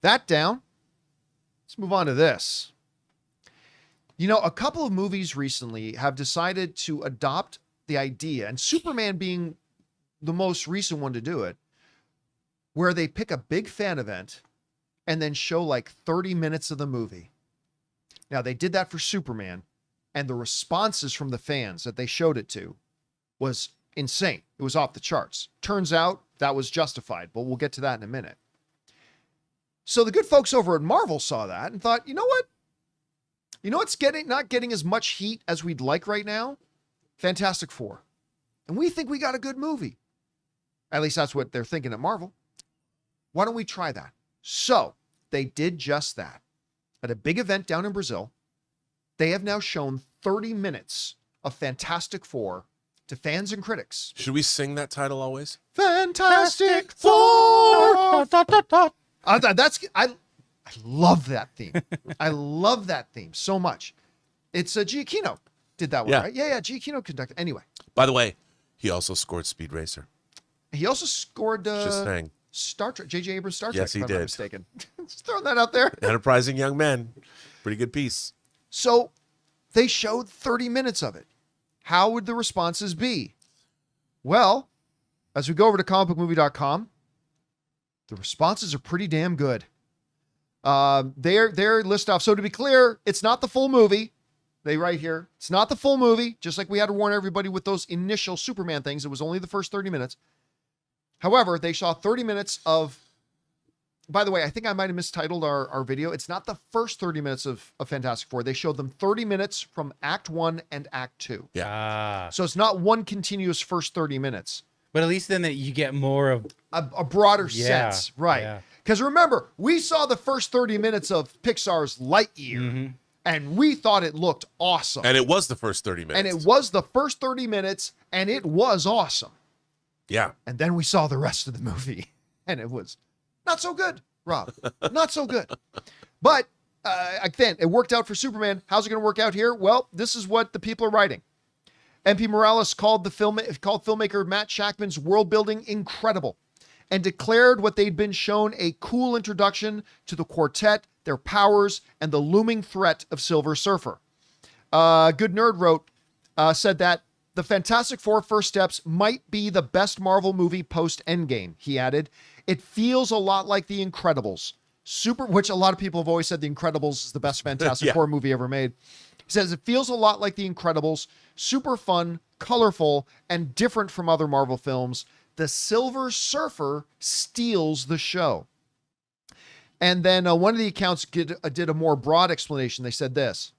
That down. Let's move on to this. You know, a couple of movies recently have decided to adopt the idea, and Superman being the most recent one to do it, where they pick a big fan event and then show like 30 minutes of the movie. Now, they did that for Superman, and the responses from the fans that they showed it to was insane. It was off the charts. Turns out that was justified, but we'll get to that in a minute. So the good folks over at Marvel saw that and thought, you know what? You know what's not getting as much heat as we'd like right now? Fantastic Four. And we think we got a good movie. At least that's what they're thinking at Marvel. Why don't we try that? So they did just that. At a big event down in Brazil, they have now shown 30 minutes of Fantastic Four to fans and critics. Should we sing that title always? Fantastic Four! I love that theme. I love that theme so much. It's Giacchino did that one, right? Yeah, Giacchino conducted. Anyway. By the way, he also scored Speed Racer. He also scored Just saying. Star Trek, J.J. Abrams' Star Trek, yes, he if I'm did. not mistaken. Just throwing that out there. Enterprising young men. Pretty good piece. So they showed 30 minutes of it. How would the responses be? Well, as we go over to comicbookmovie.com, the responses are pretty damn good. They're list off. So to be clear, it's not the full movie. They write here, it's not the full movie. Just like we had to warn everybody with those initial Superman things. It was only the first 30 minutes. However, they saw 30 minutes of, by the way, I think I might have mistitled our video. It's not the first 30 minutes of Fantastic Four. They showed them 30 minutes from Act 1 and Act 2. Yeah. So it's not one continuous first 30 minutes. But at least then that you get more of a broader sense. Right. Because remember, we saw the first 30 minutes of Pixar's Lightyear, and we thought it looked awesome. And it was the first 30 minutes. And it was the first 30 minutes, and it was awesome. Yeah. And then we saw the rest of the movie, and it was not so good, Rob. Not so good. But again, it worked out for Superman. How's it going to work out here? Well, this is what the people are writing. MP Morales called filmmaker Matt Shackman's world building incredible and declared what they'd been shown a cool introduction to the quartet, their powers, and the looming threat of Silver Surfer. Good Nerd said that the Fantastic Four First Steps might be the best Marvel movie post-Endgame, he added. It feels a lot like The Incredibles. Which a lot of people have always said The Incredibles is the best Fantastic Four movie ever made. He says it feels a lot like The Incredibles, super fun, colorful, and different from other Marvel films. The Silver Surfer steals the show. And then one of the accounts did a more broad explanation. They said this: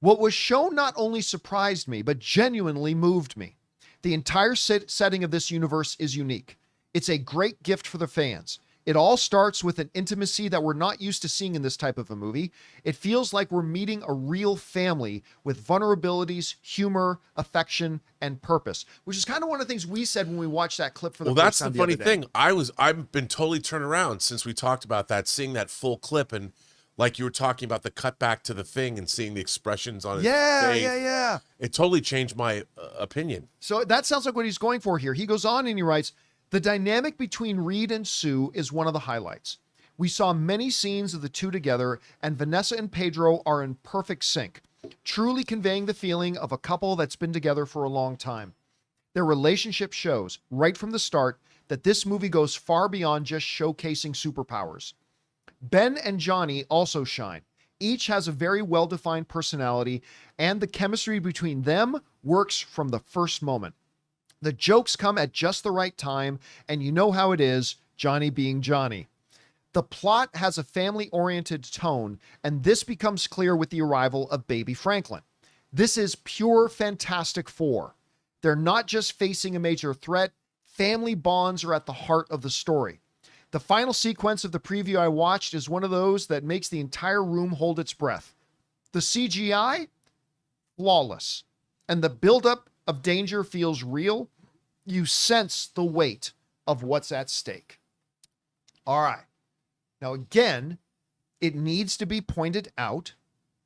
what was shown not only surprised me, but genuinely moved me. The entire setting of this universe is unique. It's a great gift for the fans. It all starts with an intimacy that we're not used to seeing in this type of a movie. It feels like we're meeting a real family with vulnerabilities, humor, affection, and purpose, which is kind of one of the things we said when we watched that clip for the first time. Well, that's the funny thing. I've been totally turned around since we talked about that, seeing that full clip, and like you were talking about the cut back to the thing and seeing the expressions on his face. Yeah. It totally changed my opinion. So that sounds like what he's going for here. He goes on and he writes, the dynamic between Reed and Sue is one of the highlights. We saw many scenes of the two together, and Vanessa and Pedro are in perfect sync, truly conveying the feeling of a couple that's been together for a long time. Their relationship shows, right from the start, that this movie goes far beyond just showcasing superpowers. Ben and Johnny also shine. Each has a very well-defined personality, and the chemistry between them works from the first moment. The jokes come at just the right time, and you know how it is, Johnny being Johnny. The plot has a family-oriented tone, and this becomes clear with the arrival of Baby Franklin. This is pure Fantastic Four. They're not just facing a major threat. Family bonds are at the heart of the story. The final sequence of the preview I watched is one of those that makes the entire room hold its breath. The CGI? Flawless. And the buildup of danger feels real. You sense the weight of what's at stake. All right. Now, again, it needs to be pointed out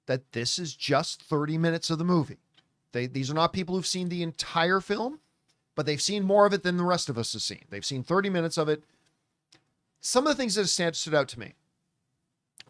that this is just 30 minutes of the movie. These are not people who've seen the entire film, but they've seen more of it than the rest of us have seen. They've seen 30 minutes of it. Some of the things that have stood out to me.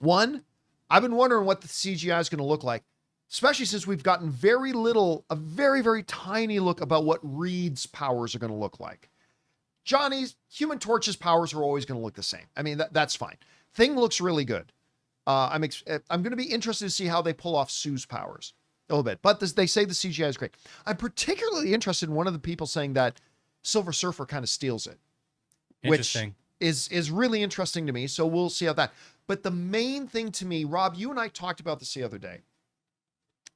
One, I've been wondering what the CGI is going to look like, especially since we've gotten a very, very tiny look about what Reed's powers are going to look like. Johnny's, Human Torch's powers are always going to look the same. I mean, that's fine. Thing looks really good. I'm going to be interested to see how they pull off Sue's powers a little bit, but they say the CGI is great. I'm particularly interested in one of the people saying that Silver Surfer kind of steals it, which is really interesting to me. So we'll see how that. But the main thing to me, Rob, you and I talked about this the other day,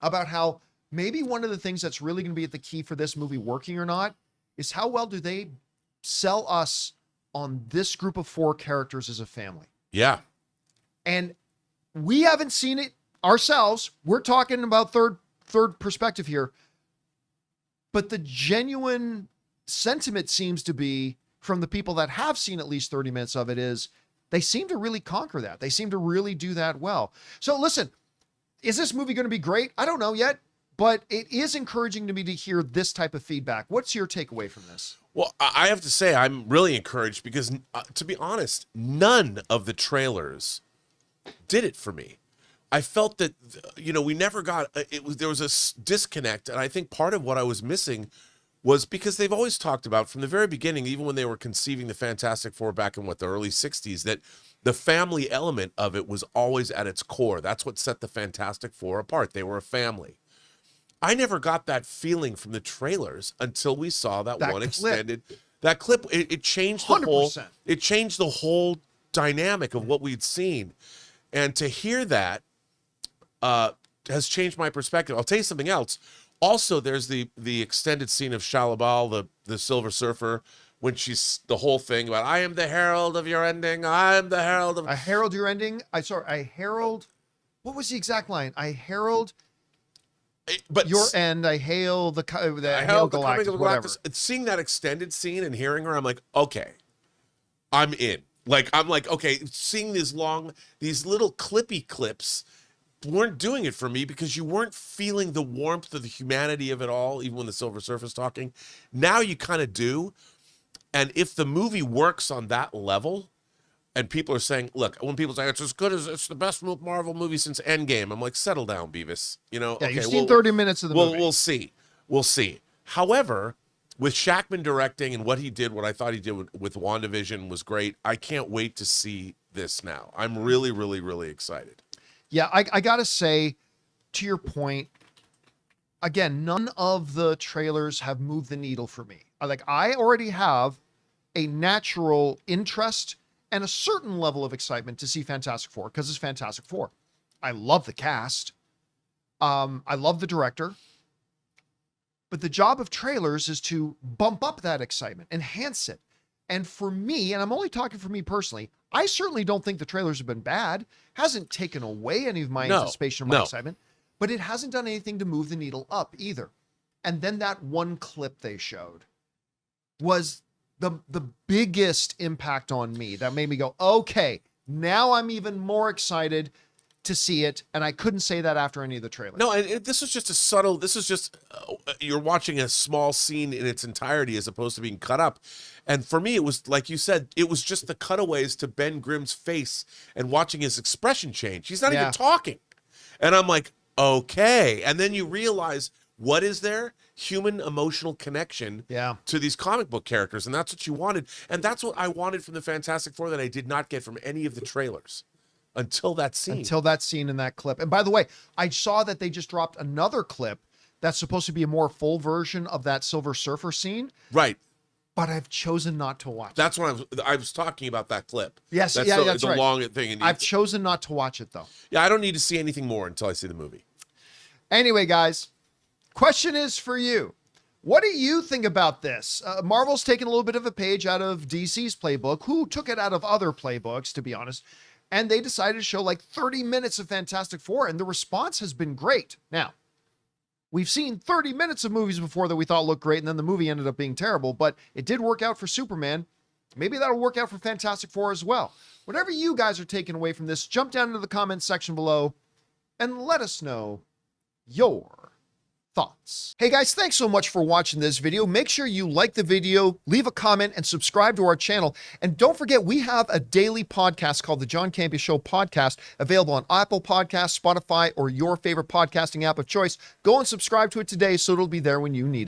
about how maybe one of the things that's really going to be at the key for this movie working or not is how well do they sell us on this group of 4 characters as a family. Yeah. And we haven't seen it ourselves. We're talking about third perspective here. But the genuine sentiment seems to be from the people that have seen at least 30 minutes of it is they seem to really conquer that. They seem to really do that well. So listen, is this movie going to be great? I don't know yet, but it is encouraging to me to hear this type of feedback. What's your takeaway from this? Well, I have to say I'm really encouraged because, to be honest, none of the trailers did it for me. I felt that, we never got there was a disconnect, and I think part of what I was missing was because they've always talked about from the very beginning, even when they were conceiving the Fantastic Four back in the early 60s, that the family element of it was always at its core. That's what set the Fantastic Four apart. They were a family. I never got that feeling from the trailers until we saw that one extended. That clip, it changed the 100%. whole. It changed the whole dynamic of what we'd seen, and to hear that has changed my perspective. I'll tell you something else. Also, there's the extended scene of Shalabal, the Silver Surfer, when she's the whole thing about I am the herald of your ending. I am the herald of. I herald your ending. I herald. What was the exact line? I herald. But your end, I hail the hail Galactus, whatever. Seeing that extended scene and hearing her, I'm like, okay, I'm in. I'm like, okay, seeing these little clippy clips weren't doing it for me because you weren't feeling the warmth of the humanity of it all, even when the Silver Surfer's talking. Now you kind of do. And if the movie works on that level, and people are saying, look, when people say it's as good as it's the best Marvel movie since Endgame, I'm like, settle down, Beavis. Yeah, okay, you've seen 30 minutes of the movie. We'll see. However, with Shackman directing and what I thought he did with WandaVision was great. I can't wait to see this now. I'm really, really, really excited. Yeah, I gotta say, to your point, again, none of the trailers have moved the needle for me. I already have a natural interest and a certain level of excitement to see Fantastic Four because it's Fantastic Four. I love the cast. I love the director. But the job of trailers is to bump up that excitement, enhance it. And for me, and I'm only talking for me personally, I certainly don't think the trailers have been bad. Hasn't taken away any of my anticipation or my excitement, but it hasn't done anything to move the needle up either. And then that one clip they showed was the biggest impact on me that made me go, okay, now I'm even more excited to see it. And I couldn't say that after any of the trailers. No, and this is just you're watching a small scene in its entirety as opposed to being cut up. And for me, it was, like you said, it was just the cutaways to Ben Grimm's face and watching his expression change. He's not even talking. And I'm like, okay. And then you realize, what is there? Human emotional connection to these comic book characters. And that's what you wanted. And that's what I wanted from the Fantastic Four that I did not get from any of the trailers until that scene. Until that scene in that clip. And by the way, I saw that they just dropped another clip that's supposed to be a more full version of that Silver Surfer scene. Right. But I've chosen not to watch That's what I was talking about, that clip. Yes, that's that's the right. long thing. I've chosen not to watch it, though. Yeah, I don't need to see anything more until I see the movie. Anyway, guys, question is for you. What do you think about this? Marvel's taken a little bit of a page out of DC's playbook, who took it out of other playbooks, to be honest, and they decided to show 30 minutes of Fantastic Four, and the response has been great. Now, we've seen 30 minutes of movies before that we thought looked great, and then the movie ended up being terrible, but it did work out for Superman. Maybe that'll work out for Fantastic Four as well. Whatever you guys are taking away from this, jump down into the comments section below and let us know your thoughts. Hey guys, thanks so much for watching this video. Make sure you like the video, leave a comment, and subscribe to our channel. And don't forget, we have a daily podcast called the John Campea Show podcast, available on Apple Podcasts, Spotify, or your favorite podcasting app of choice. Go and subscribe to it today so it'll be there when you need it.